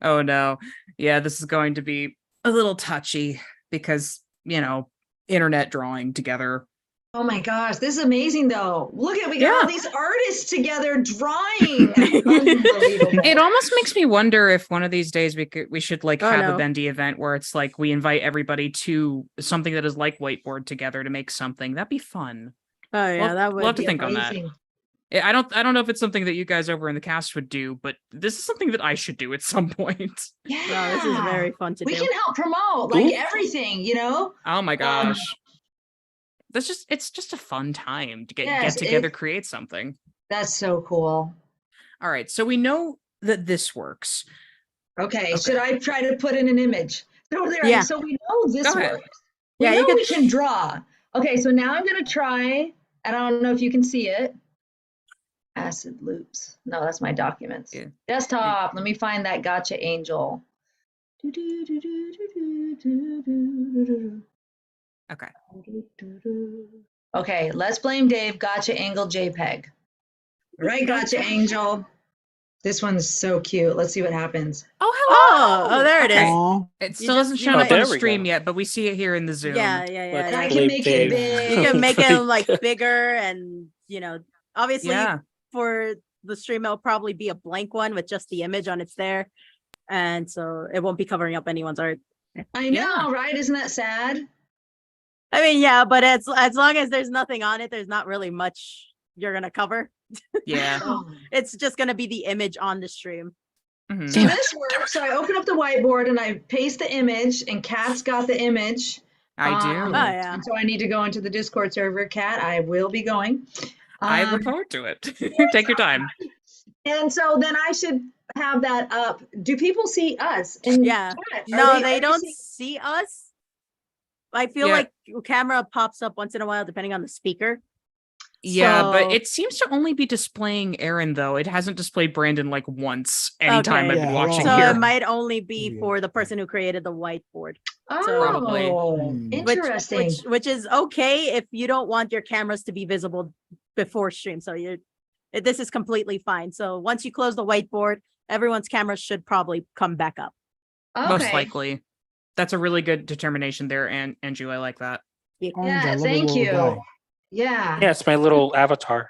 Oh no. Yeah, this is going to be a little touchy because, internet drawing together. Oh my gosh, this is amazing though. Look at we got all these artists together drawing. Unbelievable. It almost makes me wonder if one of these days we should like Oh, have no. a Bendy event where it's like we invite everybody to something that is like whiteboard together to make something. That'd be fun. Oh yeah, We'll- that would we'll have to be think on that. Amazing. I don't know if it's something that you guys over in the cast would do, but this is something that I should do at some point. Yeah. Wow, this is very fun to We do. can help promote like everything, Oh my gosh. It's just a fun time to get together, create something. That's so cool. All right, so we know that this works. Okay, should I try to put in an image? So there, Yeah. so we know this Go ahead. works. We Yeah, know you could we can draw. Okay, so now I'm gonna try, and I don't know if you can see it. Acid loops. No, that's my documents. Yeah. Desktop. Let me find that gotcha angel. Okay. Okay, let's blame Dave. Gotcha angle JPEG. Right, gotcha angel. This one's so cute. Let's see what happens. Oh, hello. Oh, there it is. Okay. Aw. It still just- hasn't you shown might- up on there the we stream go. yet, but we see it here in the Zoom. Yeah. Let's I believe can make it Dave. big. You can make it like bigger and obviously Yeah. for the stream it'll probably be a blank one with just the image on it's there. And so it won't be covering up anyone's art. I know, Yeah. right? Isn't that sad? I mean, yeah, but as long as there's nothing on it, there's not really much you're gonna cover. Yeah. Oh. It's just gonna be the image on the stream. Mhm. So this works. So I open up the whiteboard and I paste the image, and Kat's got the image. I do. Oh, yeah. And so I need to go into the Discord server. Kat, I will be going. I look forward to it. Take your time. And so then I should have that up. Do people see us? In Yeah. chat? Are No, they are don't seeing- see us. I feel Yeah. like camera pops up once in a while, depending on the speaker. Yeah, but So- it seems to only be displaying Aaron though. It hasn't displayed Brandon like once anytime Okay. I've been Yeah, watching well, So here. it might only be Maybe for it's the fine. person who created the whiteboard. Oh, Probably. Which, interesting. which is okay if you don't want your cameras to be visible before stream. So this is completely fine. So once you close the whiteboard, everyone's cameras should probably come back up. Most Okay. likely. That's a really good determination there, and Andrew, I like that. Orange, I Yeah, love the thank little you. guy. Yeah. Yeah, it's my little avatar.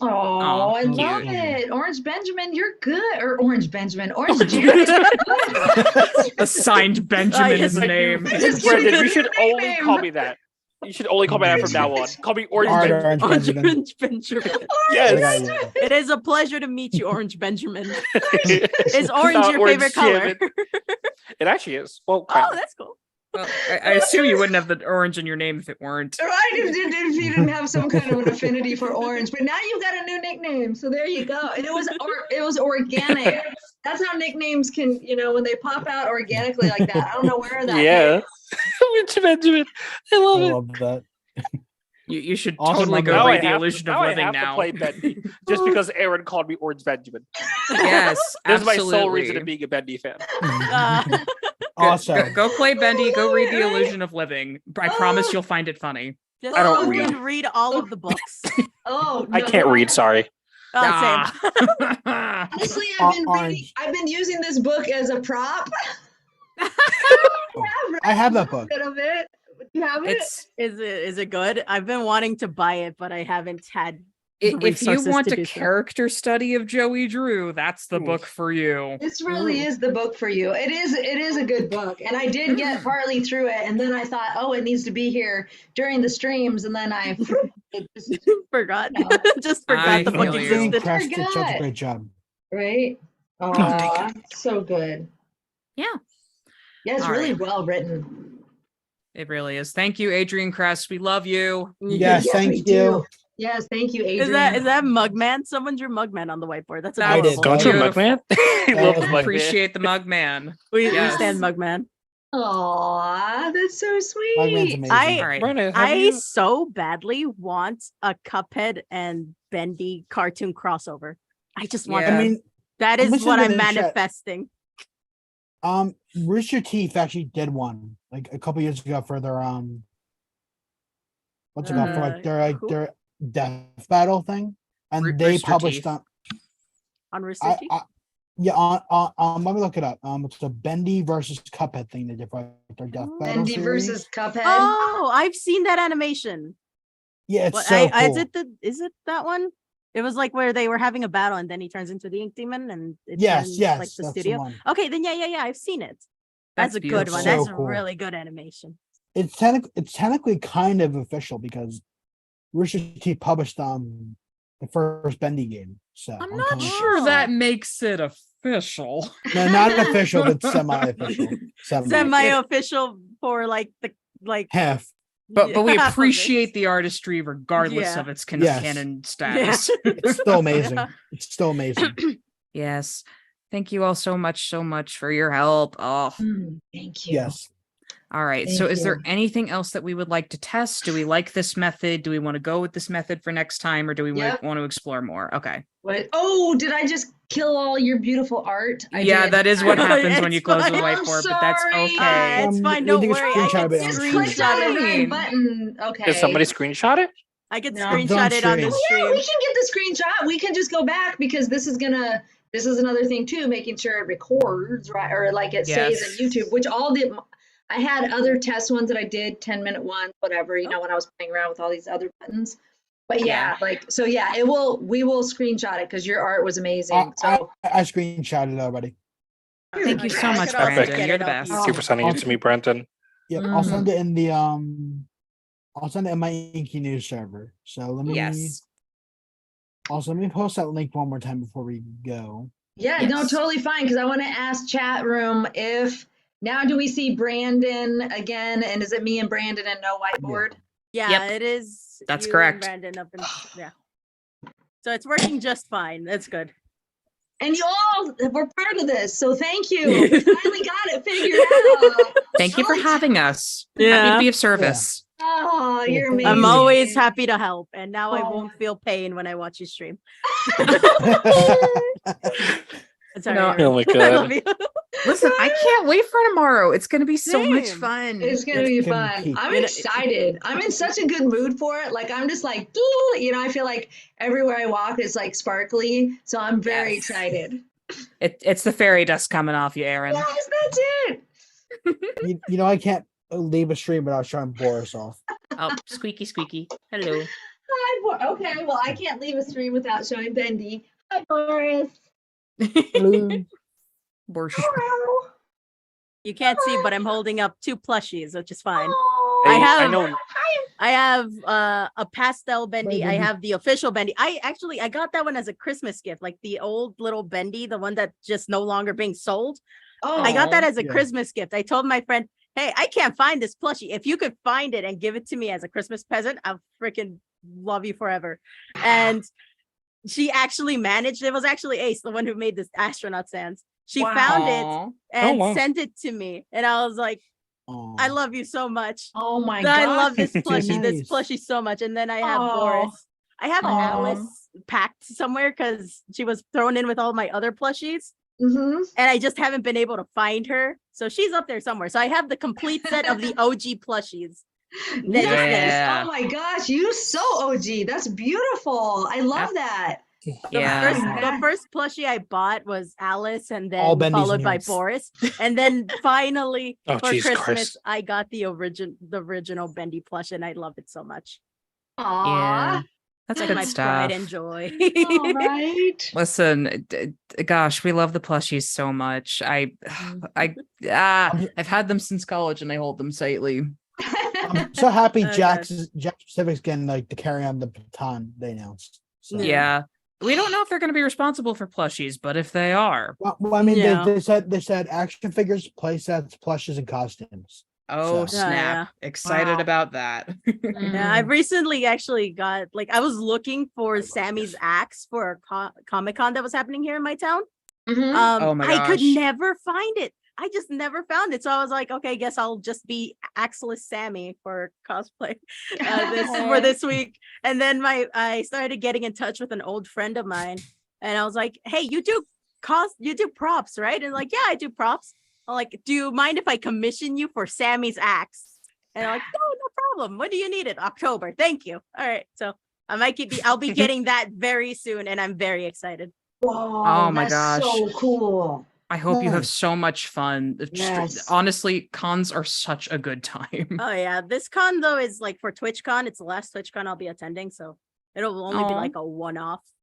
Oh, I cute. love it. Orange Benjamin, you're good. Or Orange Benjamin. Orange Orange Jared. Assigned Benjamin yes, is the I do. name. Just Brendan, kidding. you should It's a only nickname. call me that. You should only call me that from now on. Call me Orange Art Benjamin. Orange Benjamin. Orange Benjamin. Yes. I got you. It is a pleasure to meet you, Orange Benjamin. Is Is orange your favorite color? It actually is. Well, Oh, kind of. that's cool. Well, I assume you wouldn't have the orange in your name if it weren't. Right, if you didn't have some kind of an affinity for orange, but now you've got a new nickname, so there you go. And it was organic. That's how nicknames can, when they pop out organically like that. I don't know where that. Yeah. Orange Benjamin. I I love it. love that. You should Awesome, totally I'm go glad. read The Illusion of now Living I have now. to play Bendy just because Aaron called me Orange Benjamin. Yes, This is my absolutely. sole reason of being a Bendy fan. Awesome. Go play Bendy. Go read The Right. Illusion of Living. I promise you'll find it funny. Just I don't read all of the books. Oh, I can't read, sorry. Oh, same. Ah. Honestly, Orange. I've been using this book as a prop. I have that book. Bit of it. Do you have it? It's Is it good? I've been wanting to buy it, but I haven't had the if you resources want to a do so. character study of Joey Drew, that's the book for you. This really is the book for you. It is a good book. And I did get partly through it. And then I thought, oh, it needs to be here during the streams. And then I it just, Forgot. No. Just I forgot the book feel you. Being existed. Crest did such a Forgot. great job. right? thank Aw, so good. Yeah. Yeah, it's All really right. well written. It really is. Thank you, Adrian Kress. We love you. Yes, we thank do. you. Yes, thank you, Adrian. Is that Mugman? Someone drew Mugman on the whiteboard. That's I adorable. did. Don't you, Beautiful. Mugman? I love the Mugman. Appreciate the mug man. We Yes. stand Mugman. Aw, that's so sweet. Mugman's amazing. I- All right. Brennan, have I you- so badly want a Cuphead and Bendy cartoon crossover. I just want Yeah. that. I mean, That I'm is listening what to I'm the chat. manifesting. Rooster Teeth actually did one like a couple years ago for their what's it called for who? their death battle thing, and they Rooster published Teeth. On Rooster I, Teeth? I, yeah, on let me look it up. It's the Bendy versus Cuphead thing they did for their death battle Bendy series. versus Cuphead. Oh, I've seen that animation. Yeah, it's What, so cool. is it that one? It was like where they were having a battle and then he turns into the Ink Demon and it Yes, turns yes, like the that's studio. one. Okay, then yeah, I've seen it. That's a good beautiful. one. So That's cool. a really good animation. It's technically kind of official because Rooster Teeth published the first Bendy game. So I'm not kinda- sure Oh. that makes it official. No, not official, but semi-official. Semi-official for like the Half. But we half of it. appreciate the artistry regardless Yeah. of its Yes. canon status. It's still amazing. Yeah. It's still amazing. Yes. Thank you all so much for your help. Oh, Thank you. Yes. all right. So Thank is there you. anything else that we would like to test? Do we like this method? Do we want to go with this method for next time, or do we Yep. want to explore more? Okay. What? Oh, did I just kill all your beautiful art? I Yeah, did. that is what happens when you It's close the fine. I'm whiteboard, but that's sorry. okay. It's fine. you Don't think a worry. I screenshot can of it on Just screen. clicked on the Fine. right button. Okay. Did somebody screenshot it? I can No. screenshot it on the Don't Yeah, stream. we can get the screenshot. We can just go back because this is another thing too, making sure it records, right? Or like it stays Yes. in YouTube, which I had other test ones that I did, 10-minute ones, whatever, when I was playing around with all these other buttons. But yeah, we will screenshot it because your art was amazing. So I screenshotted it already. Thank you so I much, could also Brandon. get You're it the off best. YouTube. Thank you for sending it to me, Brenton. Yep, I'll Mm-hmm. send it in the I'll send it in my Inky News server. So let me Yes. also let me post that link one more time before we go. yeah, no, Yes. totally fine. Because I want to ask chat room if now do we see Brandon again, and is it me and Brandon and no whiteboard? Yeah, Yep. it is. That's you and correct. Brandon up in, yeah. So it's working just fine. That's good. And you all were part of this, so thank you. We finally got it figured out. Thank you for having us. Happy Yeah. to be of service. Oh, Yeah, you're thank amazing. I'm always happy to help, and now I Oh. won't feel pain when I watch you stream. Sorry, No. Aaron. Oh my I God. love you. Listen, I can't wait for tomorrow. It's going to be so much Same. fun. It's gonna be Can fun. keep- I'm You know- excited. I'm in such a good mood for it. Like I'm just like, you know, I feel like everywhere I walk is like sparkly. So I'm very Yes. excited. It's the fairy dust coming off you, Aaron. Yes, that's it. you know, I can't leave a stream without showing Boris off. Oh, squeaky, squeaky. Hello. Hi, okay, well, I can't leave a stream without showing Bendy. Hi, Boris. Hello. Borsh. Hello. You can't see, but I'm holding up 2 plushies, which is fine. Oh, I Hey, I have- know. I have a pastel Bendy. I Bendy. have the official Bendy. I got that one as a Christmas gift, like the old little Bendy, the one that's just no longer being sold. Oh, I got that as a Yeah. Christmas gift. I told my friend, hey, I can't find this plushie. If you could find it and give it to me as a Christmas present, I'll freaking love you forever. And she actually managed. It was actually Ace, the one who made this astronaut sands. She found it Aw. and wow. sent it to me. And I was like, Aw. I love you so much. Oh my I god. love this Too plushie, this nice. plushie so much. And then I have Aw. Boris. I have Aw. Alice packed somewhere because she was thrown in with all my other plushies. Mm-hmm. And I just haven't been able to find her. So she's up there somewhere. So I have the complete set of the OG plushies. Nice. Yeah. Oh my gosh, you so OG. That's beautiful. I love Yep. that. Yeah. The first plushie I bought was Alice, and All then Bendy's followed by nudes. Boris. And then finally Oh, for Jesus Christmas, Christ. I got the original Bendy plush, and I love it so much. Aw. Yeah. That's It's good my stuff. pride and joy. All right. Listen, gosh, we love the plushies so much. I've had them since college and I hold them tightly. I'm so happy Okay. Jack Pacific's getting like to carry on the baton they announced. So. Yeah. We don't know if they're going to be responsible for plushies, but if they are, Well, I mean, Yeah. they said action figures, play sets, plushes, and costumes. oh So- snap! Excited Wow. about that. Yeah, I recently actually got I was looking for love Sammy's this. axe for a Comic-Con that was happening here in my town. Mhm. Oh my I could gosh. never find it. I just never found it. So I was like, okay, guess I'll just be Axeless Sammy for cosplay for this week. And then I started getting in touch with an old friend of mine, and I was like, hey, you do props, right? And like, yeah, I do props. I'm like, do you mind if I commission you for Sammy's axe? And I'm like, no problem. When do you need it? October. Thank you. All right. So I'll be getting that very soon, and I'm very excited. Whoa, Oh my that's gosh. so cool. I hope you have Nice. so much fun. Yes. Honestly, cons are such a good time. Oh yeah, this con though is like for TwitchCon. It's the last TwitchCon I'll be attending, so it'll only be Aw. like a one-off. It's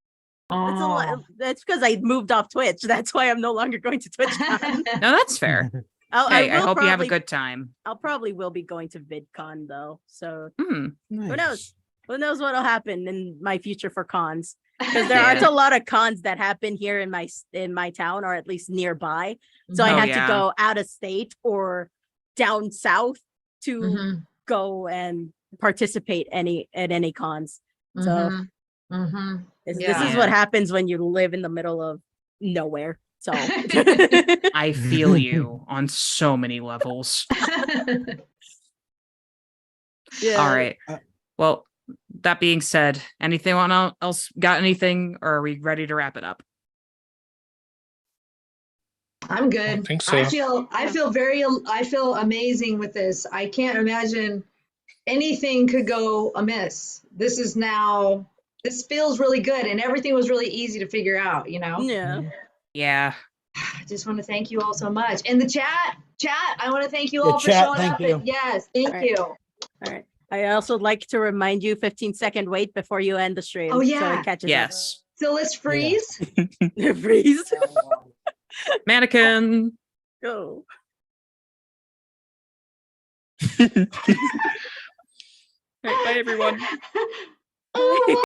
Oh. that's because I moved off Twitch. That's why I'm no longer going to TwitchCon. No, that's fair. Hey, I will hope you have a probably- good time. I'll probably will be going to VidCon though. So Hmm. who knows? Who knows what'll happen in my future for cons? Because there aren't Yeah. a lot of cons that happen here in my town, or at least nearby. So I Oh, had yeah. to go out of state or down south to Mhm, go and participate at any cons. So mhm, mhm. this is Yeah. what happens when you live in the middle of nowhere. So I feel you on so many levels. yeah. All right. Well, that being said, anything else? Got anything? Or are we ready to wrap it up? I'm good. I think so. I feel amazing with this. I can't imagine anything could go amiss. This feels really good, and everything was really easy to figure out, you know? Yeah. Yeah. I just want to thank you all so much. And the chat, I want to thank you Yeah, all for chat, showing thank up. you. And yes, thank All right. you. All right. I also like to remind you 15-second wait before you end the stream. Oh, So yeah. it catches Yes. So let's freeze. up. Freeze. Mannequin. Go. Bye, everyone. Oh,